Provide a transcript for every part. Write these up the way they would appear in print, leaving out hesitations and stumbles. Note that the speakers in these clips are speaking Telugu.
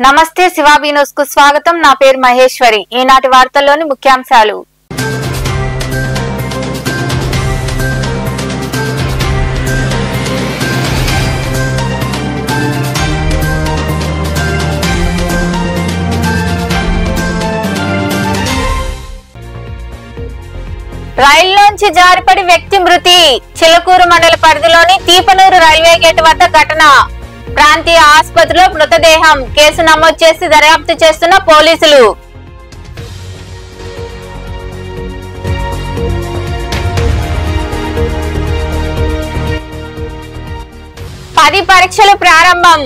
నమస్తే శివాబీ న్యూస్ కు స్వాగతం. నా పేరు మహేశ్వరి. ఈనాటి వార్తల్లోని ముఖ్యాంశాలు. రైల్లోంచి జారిపడి వ్యక్తి మృతి. చిలకూరు మండల పరిధిలోని తీపనూరు రైల్వే గేట్ వద్ద ఘటన. ప్రాంతీయ ఆసుపత్రిలో మృతదేహం. కేసు నమోదు చేసి దర్యాప్తు చేస్తున్న పోలీసులు. పది పరీక్షలు ప్రారంభం.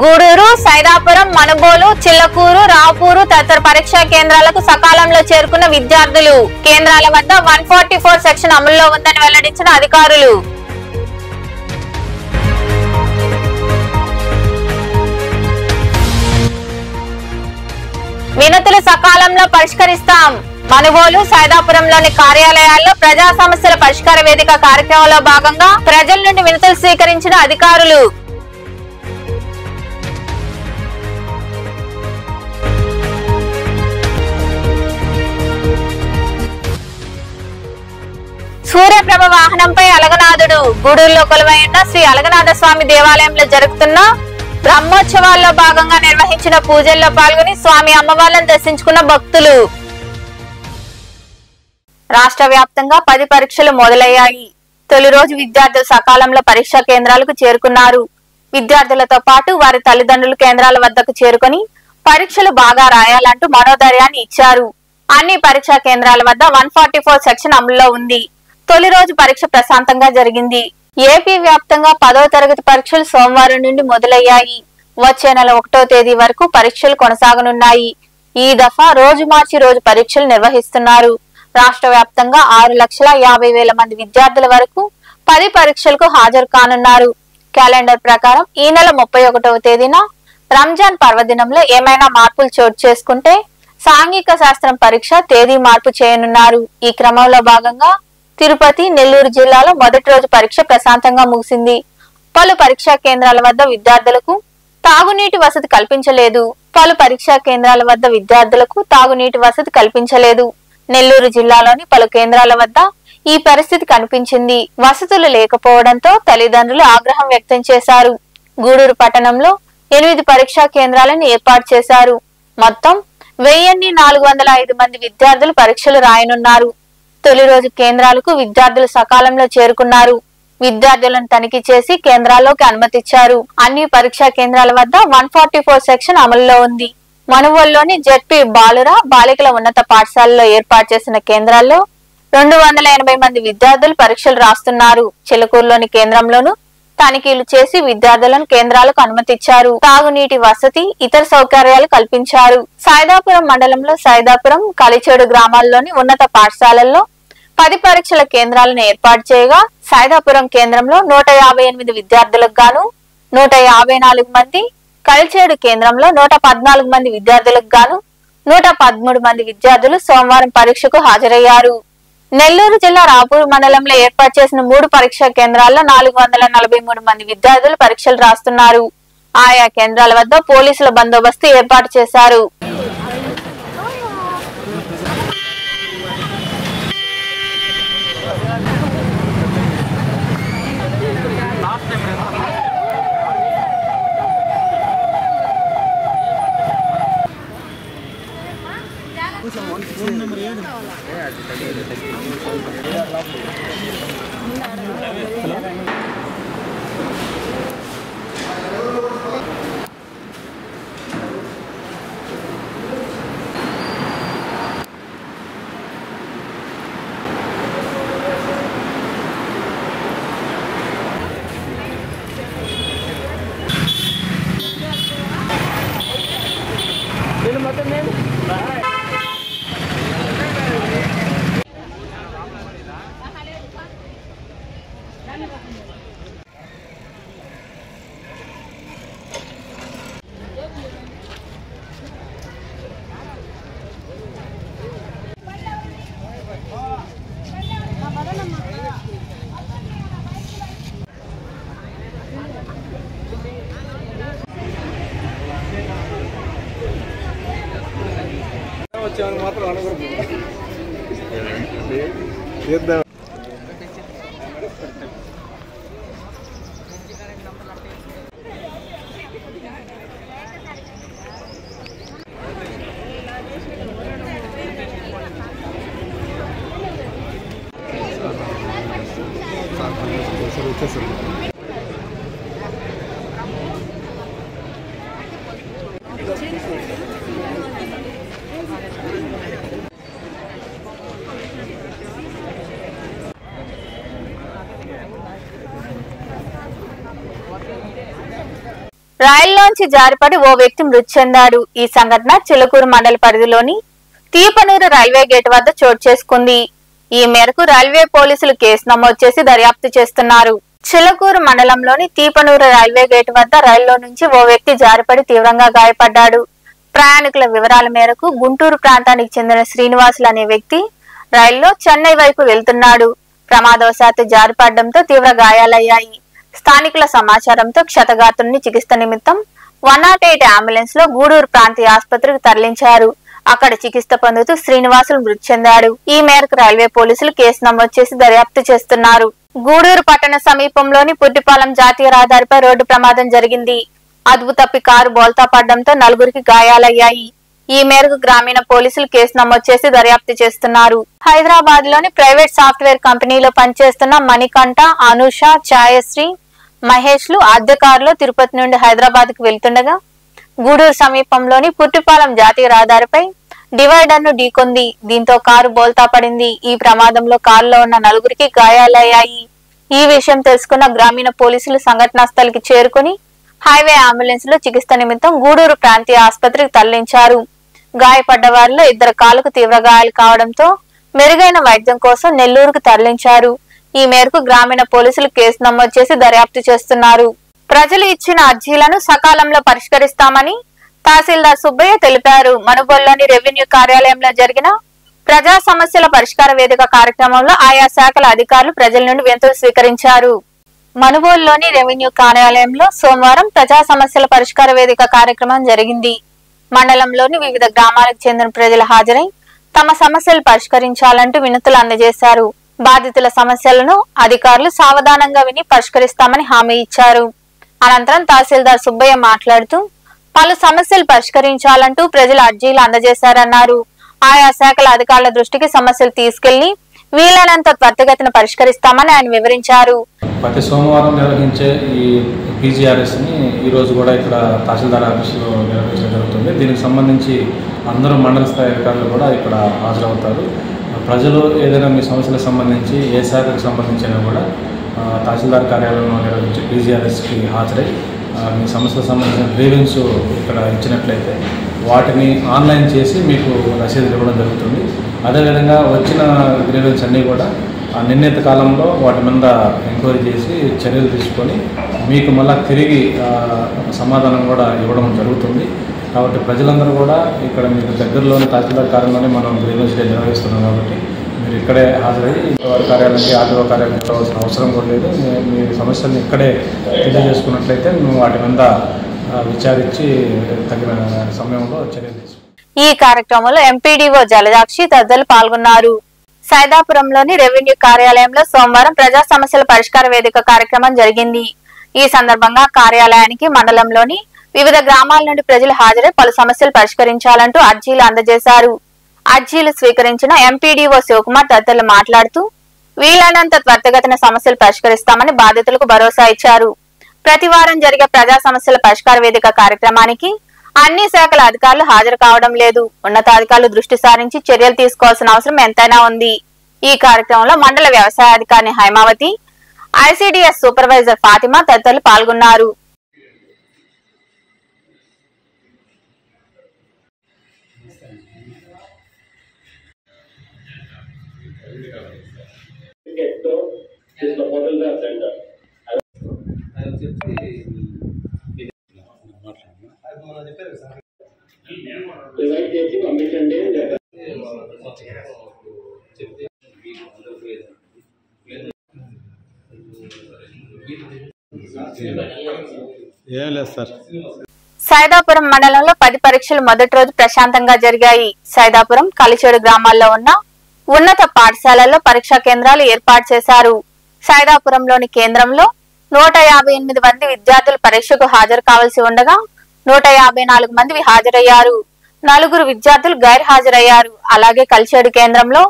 గూడూరు, సైదాపురం, మనుబోలు, చిల్లకూరు, రావుపూరు తదితర పరీక్షా కేంద్రాలకు సకాలంలో చేరుకున్న విద్యార్థులు. కేంద్రాల వద్ద 144 సెక్షన్ అమల్లో ఉందని వెల్లడించిన అధికారులు. వినతులు సకాలంలో పరిష్కరిస్తాం. మనుబోలు, సైదాపురంలోని కార్యాలయాల్లో ప్రజా సమస్యల పరిష్కార వేదిక కార్యక్రమంలో భాగంగా ప్రజల నుండి వినతులు స్వీకరించిన అధికారులు. సూర్యప్రభ వాహనంపై అలగనాథుడు. గూడూరులో కొలువై ఉన్న శ్రీ అలగనాథ స్వామి దేవాలయంలో జరుగుతున్న బ్రహ్మోత్సవాల్లో భాగంగా నిర్వహించిన పూజల్లో పాల్గొని స్వామి అమ్మవార్లను దర్శించుకున్న భక్తులు. రాష్ట్ర వ్యాప్తంగా 10 పరీక్షలు మొదలయ్యాయి. తొలి రోజు విద్యార్థులు సకాలంలో పరీక్షా కేంద్రాలకు చేరుకున్నారు. విద్యార్థులతో పాటు వారి తల్లిదండ్రులు కేంద్రాల వద్దకు చేరుకుని పరీక్షలు బాగా రాయాలంటూ మనోధైర్యాన్ని ఇచ్చారు. అన్ని పరీక్షా కేంద్రాల వద్ద 144 సెక్షన్ అమల్లో ఉంది. తొలి రోజు పరీక్ష ప్రశాంతంగా జరిగింది. ఏపీ వ్యాప్తంగా 10వ తరగతి పరీక్షలు సోమవారం నుండి మొదలయ్యాయి. వచ్చే నెల 1వ తేదీ వరకు పరీక్షలు కొనసాగనున్నాయి. ఈ దఫా రోజు మార్చి రోజు పరీక్షలు నిర్వహిస్తున్నారు. రాష్ట్ర వ్యాప్తంగా 6,50,000 మంది విద్యార్థుల వరకు 10 పరీక్షలకు హాజరు కానున్నారు. క్యాలెండర్ ప్రకారం ఈ నెల 31వ తేదీన రంజాన్ పర్వదినంలో ఏమైనా మార్పులు చోటు చేసుకుంటే సాంఘిక శాస్త్రం పరీక్ష తేదీ మార్పు చేయనున్నారు. ఈ క్రమంలో భాగంగా తిరుపతి, నెల్లూరు జిల్లాలో మొదటి రోజు పరీక్ష ప్రశాంతంగా ముగిసింది. పలు పరీక్షా కేంద్రాల వద్ద విద్యార్థులకు తాగునీటి వసతి కల్పించలేదు. నెల్లూరు జిల్లాలోని పలు కేంద్రాల వద్ద ఈ పరిస్థితి కనిపించింది. వసతులు లేకపోవడంతో తల్లిదండ్రులు ఆగ్రహం వ్యక్తం చేశారు. గూడూరు పట్టణంలో 8 పరీక్షా కేంద్రాలను ఏర్పాటు చేశారు. మొత్తం 1405 మంది విద్యార్థులు పరీక్షలు రాయనున్నారు. తొలి రోజు కేంద్రాలకు విద్యార్థులు సకాలంలో చేరుకున్నారు. విద్యార్థులను తనిఖీ చేసి కేంద్రాల్లోకి అనుమతిచ్చారు. అన్ని పరీక్షా కేంద్రాల వద్ద 144 సెక్షన్ అమలులో ఉంది. మనువల్లోని జెడ్పీ బాలుర బాలికల ఉన్నత పాఠశాలలో ఏర్పాటు చేసిన కేంద్రాల్లో 280 మంది విద్యార్థులు పరీక్షలు రాస్తున్నారు. చిలకూరులోని కేంద్రంలోనూ తనిఖీలు చేసి విద్యార్థులను కేంద్రాలకు అనుమతిచ్చారు. తాగునీటి వసతి, ఇతర సౌకర్యాలు కల్పించారు. సైదాపురం మండలంలో సైదాపురం, కలిచేడు గ్రామాల్లోని ఉన్నత పాఠశాలల్లో 10 పరీక్షల కేంద్రాలను ఏర్పాటు చేయగా సైదాపురం కేంద్రంలో 158 విద్యార్థులకు గాను 154 మంది, కలిచేడు కేంద్రంలో 114 మంది విద్యార్థులకు గాను 113 మంది విద్యార్థులు సోమవారం పరీక్షకు హాజరయ్యారు. నెల్లూరు జిల్లా రావుపూరు మండలంలో ఏర్పాటు చేసిన 3 పరీక్షా కేంద్రాల్లో 443 మంది విద్యార్థులు పరీక్షలు రాస్తున్నారు. ఆయా కేంద్రాల వద్ద పోలీసుల బందోబస్తు ఏర్పాటు చేశారు. రైల్లోంచి జారిపడి ఓ వ్యక్తి మృతి చెందాడు. ఈ సంఘటన చిలుకూరు మండల పరిధిలోని తీపనూరు రైల్వే గేట్ వద్ద చోటు చేసుకుంది. ఈ మేరకు రైల్వే పోలీసులు కేసు నమోదు చేసి దర్యాప్తు చేస్తున్నారు. చిలుకూరు మండలంలోని తీపనూరు రైల్వే గేట్ వద్ద రైల్లో నుంచి ఓ వ్యక్తి జారిపడి తీవ్రంగా గాయపడ్డాడు. ప్రయాణికుల వివరాల మేరకు గుంటూరు ప్రాంతానికి చెందిన శ్రీనివాసులు అనే వ్యక్తి రైల్లో చెన్నై వైపు వెళ్తున్నాడు. ప్రమాదవశాత్తు జారిపడడంతో తీవ్ర గాయాలయ్యాయి. స్థానికుల సమాచారంతో క్షతగాత్రుని చికిత్స నిమిత్తం 108 అంబులెన్స్ లో గూడూరు ప్రాంతీయ ఆసుపత్రికి తరలించారు. అక్కడ చికిత్స పొందుతూ శ్రీనివాసులు మృతి చెందాడు. ఈ మేరకు రైల్వే పోలీసులు కేసు నమోదు చేసి దర్యాప్తు చేస్తున్నారు. గూడూరు పట్టణ సమీపంలోని పుట్టిపాలెం జాతీయ రహదారిపై రోడ్డు ప్రమాదం జరిగింది. అదుపు తప్పి కారు బోల్తా పడడంతో 4గురికి గాయాలయ్యాయి. ఈ మేరకు గ్రామీణ పోలీసులు కేసు నమోదు చేసి దర్యాప్తు చేస్తున్నారు. హైదరాబాద్ లోని ప్రైవేట్ సాఫ్ట్వేర్ కంపెనీలో పనిచేస్తున్న మణికంఠ, అనుష, ఛాయశ్రీ, మహేష్ లు అద్దె కారులో తిరుపతి నుండి హైదరాబాద్ కు వెళ్తుండగా గూడూరు సమీపంలోని పుట్టిపాలెం జాతీయ రహదారిపై డివైడర్ ను ఢీకొంది. దీంతో కారు బోల్తా పడింది. ఈ ప్రమాదంలో కారులో ఉన్న 4గురికి గాయాలయ్యాయి. ఈ విషయం తెలుసుకున్న గ్రామీణ పోలీసులు సంఘటనా స్థలికి చేరుకుని హైవే అంబులెన్స్ లో చికిత్స నిమిత్తం గూడూరు ప్రాంతీయ ఆసుపత్రికి తరలించారు. గాయపడ్డ వారిలో 2 కాళ్లకు తీవ్ర గాయాలు కావడంతో మెరుగైన వైద్యం కోసం నెల్లూరుకు తరలించారు. ఈ మేరకు గ్రామీణ పోలీసులు కేసు నమోదు చేసి దర్యాప్తు చేస్తున్నారు. ప్రజలు ఇచ్చిన అర్జీలను సకాలంలో పరిష్కరిస్తామని తహసీల్దార్ సుబ్బయ్య తెలిపారు. మనుబోలులోని రెవెన్యూ కార్యాలయంలో జరిగిన ప్రజా సమస్యల పరిష్కార వేదిక కార్యక్రమంలో ఆయా శాఖల అధికారులు ప్రజల నుండి వినతులు స్వీకరించారు. మనుబోలులోని రెవెన్యూ కార్యాలయంలో సోమవారం ప్రజా సమస్యల పరిష్కార వేదిక కార్యక్రమం జరిగింది. మండలంలోని వివిధ గ్రామాలకు చెందిన ప్రజలు హాజరై తమ సమస్యలు పరిష్కరించాలంటూ వినతులు అందజేశారు. బాధితుల సమస్యలను అధికారులు సావధానంగా విని పరిష్కరిస్తామని హామీ ఇచ్చారు. అనంతరం తహసీల్దార్ సుబ్బయ్య మాట్లాడుతూ పలు సమస్యలు పరిష్కరించాలంటూ ప్రజలు అర్జీలు అందజేశారన్నారు. ఆయా శాఖల అధికారుల దృష్టికి సమస్యలు తీసుకెళ్లి వీలైనంత త్వరితగతిన పరిష్కరిస్తామని ఆయన వివరించారు. ప్రతి సోమవారం నిర్వహించే ఈ పీజీఆర్ఎస్ ని ఈ రోజు కూడా ఇక్కడ తహసీల్దార్ ఆఫీసులో నిర్వహించడం జరుగుతుంది. దీనికి సంబంధించి అందరూ మండల స్థాయి అధికారులు కూడా ఇక్కడ హాజరవుతారు. ప్రజలు ఏదైనా మీ సమస్యలకు సంబంధించి ఏ శాఖకు సంబంధించినా కూడా తహసీల్దార్ కార్యాలయంలో నిర్వహించే పీజీఆర్ఎస్కి హాజరై మీ సమస్యలకు సంబంధించిన గ్రీవెన్స్ ఇక్కడ ఇచ్చినట్లయితే వాటిని ఆన్లైన్ చేసి మీకు రసీదులు ఇవ్వడం జరుగుతుంది. అదేవిధంగా వచ్చిన గ్రీవెన్స్ అన్నీ కూడా నిర్ణీత కాలంలో వాటి మీద ఎంక్వైరీ చేసి చర్యలు తీసుకొని మీకు మళ్ళీ తిరిగి సమాధానం కూడా ఇవ్వడం జరుగుతుంది. కాబట్టి ప్రజలందరూ కూడా ఇక్కడ మీకు దగ్గరలోని తహసీల్దార్ కార్యాలయంలోనే మనం గ్రీవెన్స్ డే నిర్వహిస్తున్నాం. కాబట్టి మీరు ఇక్కడే హాజరై వారి కార్యాలయానికి ఆర్డీఓ కార్యాలయం వెళ్ళవలసిన అవసరం కూడా లేదు. మీ సమస్యలను ఇక్కడే తెలియజేసుకున్నట్లయితే మేము వాటి మీద విచారించి తగిన సమయంలో చర్యలు తీసుకుంటాం. ఈ కార్యక్రమంలో ఎంపీడీఓ జలజాక్షి తదితరులు పాల్గొన్నారు. సైదాపురంలోని రెవెన్యూ కార్యాలయంలో సోమవారం ప్రజా సమస్యల పరిష్కార వేదిక కార్యక్రమం జరిగింది. ఈ సందర్భంగా కార్యాలయానికి మండలంలోని వివిధ గ్రామాల నుండి ప్రజలు హాజరై పలు సమస్యలు పరిష్కరించాలంటూ అర్జీలు అందజేశారు. అర్జీలు స్వీకరించిన ఎంపీడీఓ శివకుమార్ తదితరులు మాట్లాడుతూ వీలైనంత త్వరితగతిన సమస్యలు పరిష్కరిస్తామని బాధితులకు భరోసా ఇచ్చారు. ప్రతి వారం జరిగే ప్రజా సమస్యల పరిష్కార వేదిక కార్యక్రమానికి అన్ని శాఖల అధికారులు హాజరు కావడం లేదు. ఉన్నతాధికారులు దృష్టి సారించి చర్యలు తీసుకోవాల్సిన అవసరం ఎంతైనా ఉంది. ఈ కార్యక్రమంలో మండల వ్యవసాయ అధికారిని హైమావతి, ఐసీడీఎస్ సూపర్వైజర్ ఫాతిమా తదితరులు పాల్గొన్నారు. సైదాపురం మండలంలో 10 పరీక్షలు మొదటి రోజు ప్రశాంతంగా జరిగాయి. సైదాపురం, కలిచేడు గ్రామాల్లో ఉన్న ఉన్నత పాఠశాలల్లో పరీక్షా కేంద్రాలు ఏర్పాటు చేశారు. సైదాపురంలోని కేంద్రంలో 158 మంది విద్యార్థులు పరీక్షకు హాజరు కావాల్సి ఉండగా 154 మంది హాజరయ్యారు. 4 విద్యార్థులు గైర్హాజరయ్యారు. అలాగే కలిచేడు కేంద్రంలో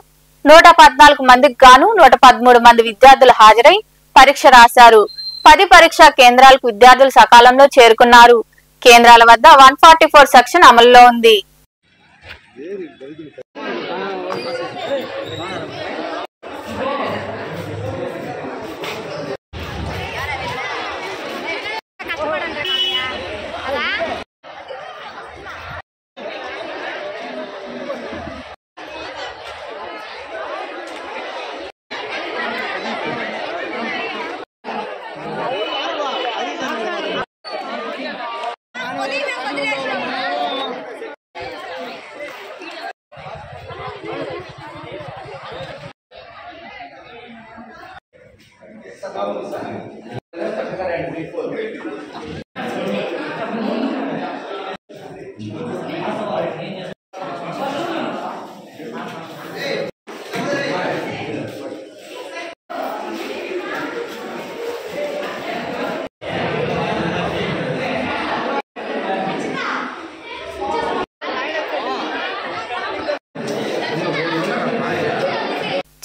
114 మందికి గాను 113 మంది విద్యార్థులు హాజరై పరీక్ష రాశారు. 10 పరీక్షా కేంద్రాలకు విద్యార్థులు సకాలంలో చేరుకున్నారు. కేంద్రాల వద్ద 144 సెక్షన్ అమలులో ఉంది.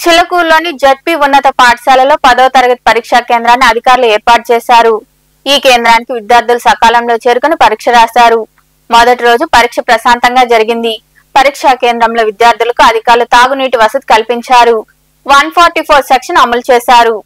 చిలకూరులోని జడ్పీ ఉన్నత పాఠశాలలో 10వ తరగతి పరీక్షా కేంద్రాన్ని అధికారులు ఏర్పాటు చేశారు. ఈ కేంద్రానికి విద్యార్థులు సకాలంలో చేరుకుని పరీక్ష రాశారు. మొదటి రోజు పరీక్ష ప్రశాంతంగా జరిగింది. పరీక్షా కేంద్రంలో విద్యార్థులకు అధికారులు తాగునీటి వసతి కల్పించారు. 144 సెక్షన్ అమలు చేశారు.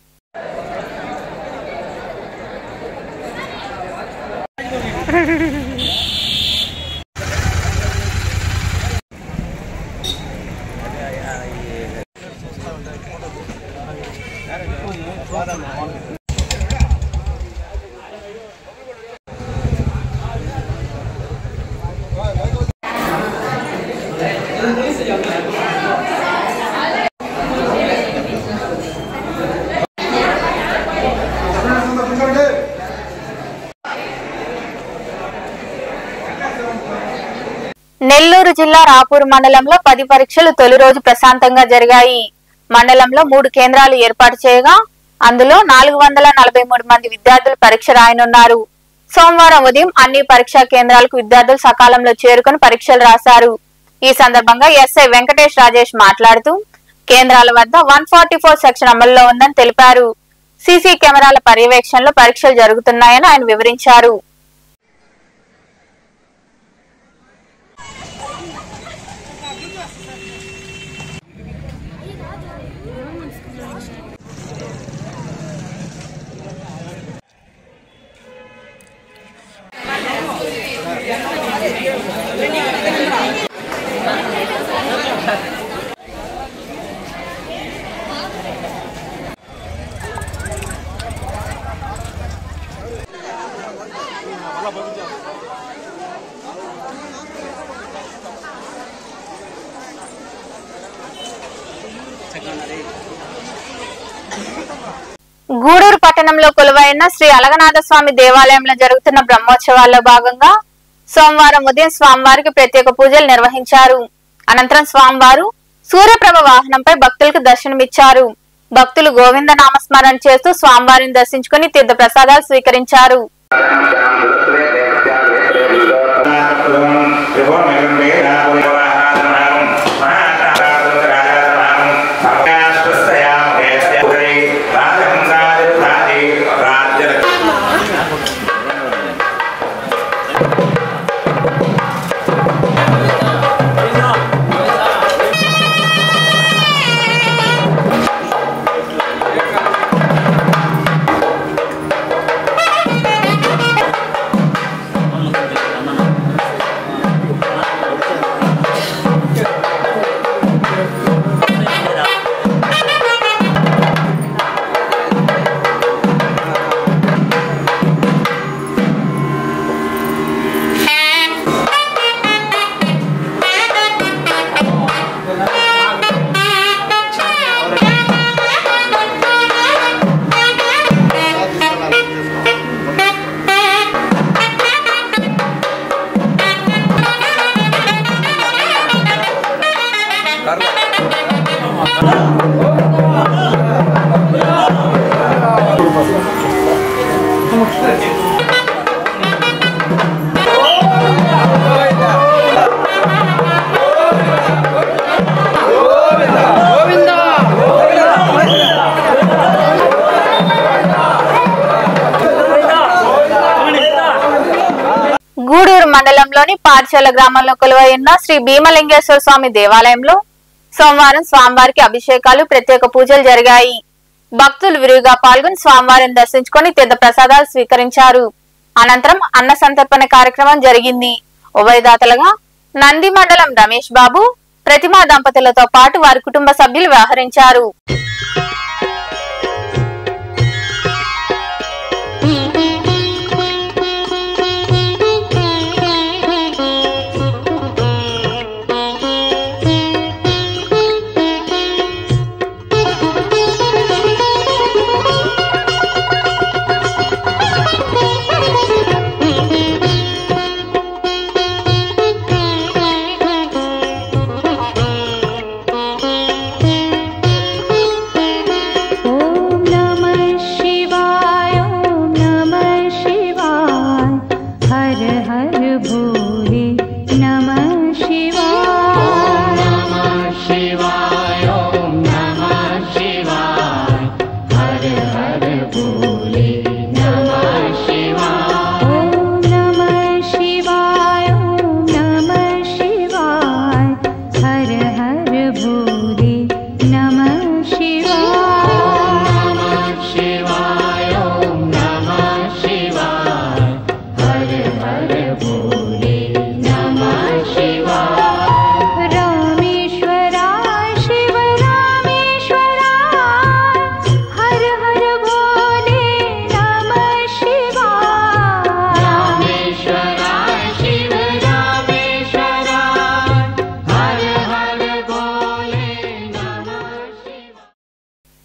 నెల్లూరు జిల్లా రాపూర్ మండలంలో 10 పరీక్షలు తొలి రోజు ప్రశాంతంగా జరిగాయి. మండలంలో 3 కేంద్రాలు ఏర్పాటు చేయగా అందులో 443 మంది విద్యార్థులు పరీక్ష రాయనున్నారు. సోమవారం ఉదయం అన్ని పరీక్షా కేంద్రాలకు విద్యార్థులు సకాలంలో చేరుకుని పరీక్షలు రాశారు. ఈ సందర్భంగా ఎస్ఐ వెంకటేష్ రాజేష్ మాట్లాడుతూ కేంద్రాల వద్ద 144 సెక్షన్ అమల్లో ఉందని తెలిపారు. సీసీ కెమెరాల పర్యవేక్షణలో పరీక్షలు జరుగుతున్నాయని ఆయన వివరించారు. గూడూరు పట్టణంలో కొలువైన శ్రీ అలగనాథ స్వామి దేవాలయంలో జరుగుతున్న బ్రహ్మోత్సవాల్లో భాగంగా సోమవారం ఉదయం స్వామివారికి ప్రత్యేక పూజలు నిర్వహించారు. అనంతరం స్వామివారు సూర్యప్రభ వాహనంపై భక్తులకు దర్శనమిచ్చారు. భక్తులు గోవింద నామస్మరణ చేస్తూ స్వామివారిని దర్శించుకుని తీర్థ ప్రసాదాలు స్వీకరించారు. మండలంలోని పార్చల గ్రామంలో కొలువై ఉన్న శ్రీ భీమలింగేశ్వర స్వామి దేవాలయంలో సోమవారం స్వామివారికి అభిషేకాలు, ప్రత్యేక పూజలు జరిగాయి. భక్తులు విరివిగా పాల్గొని స్వామివారిని దర్శించుకొని తీర్థ ప్రసాదాలు స్వీకరించారు. అనంతరం అన్న సంతర్పణ కార్యక్రమం జరిగింది. ఉభయదాతలుగా నంది మండలం రమేష్ బాబు, ప్రతిమా దంపతులతో పాటు వారి కుటుంబ సభ్యులు వ్యవహరించారు.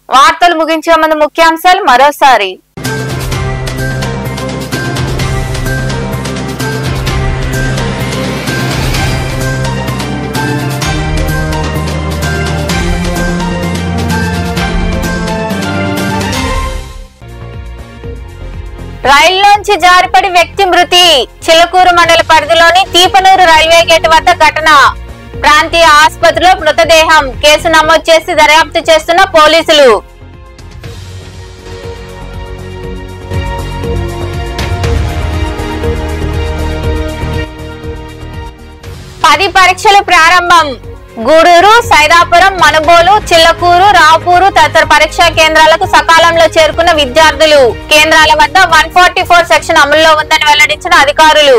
వార్తలు ముగించే ముందు ముఖ్యాంశాలు మరోసారి. రైల్లోంచి జారిపడి వ్యక్తి మృతి. చిలకూరు మండల పరిధిలోని తీపనూరు రైల్వే గేట్ వద్ద ఘటన. ప్రాంతీయ ఆసుపత్రిలో మృతదేహం. కేసు నమోదు చేసి దర్యాప్తు చేస్తున్న పోలీసులు. పది పరీక్షలు ప్రారంభం. గూడూరు, సైదాపురం, మనుబోలు, చిల్లకూరు, రావుపూరు తదితర పరీక్షా కేంద్రాలకు సకాలంలో చేరుకున్న విద్యార్థులు. కేంద్రాల వద్ద 144 సెక్షన్ అమల్లో ఉందని వెల్లడించిన అధికారులు.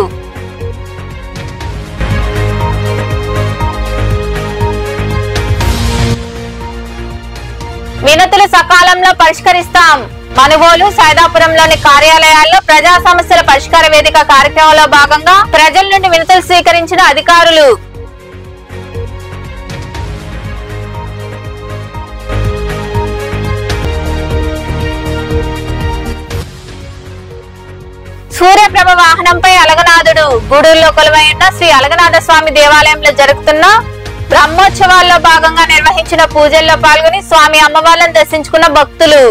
వినతులు సకాలంలో పరిష్కరిస్తాం. మనుబోలు, సైదాపురంలోని కార్యాలయాల్లో ప్రజా సమస్యల పరిష్కార వేదిక కార్యక్రమంలో భాగంగా ప్రజల నుండి వినతులు స్వీకరించిన అధికారులు. సూర్యప్రభ వాహనంపై అలగనాథుడు. గూడూరులో కొలువై ఉన్న శ్రీ అలగనాథ స్వామి దేవాలయంలో జరుగుతున్న బ్రహ్మోత్సవాల్లో భాగంగా నిర్వహించిన పూజల్లో పాల్గొని స్వామి అమ్మవార్లను దర్శించుకున్న భక్తులు.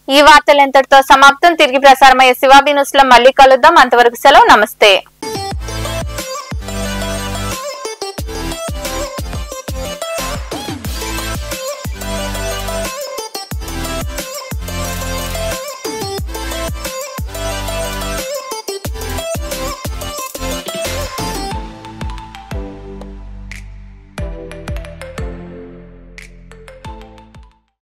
ఈ వార్తలు ఎంతటితో సమాప్తం. తిరిగి ప్రసారమయ్యే శివాబీ న్యూస్ లో మళ్ళీ కలుద్దాం. అంతవరకు సెలవు. నమస్తే.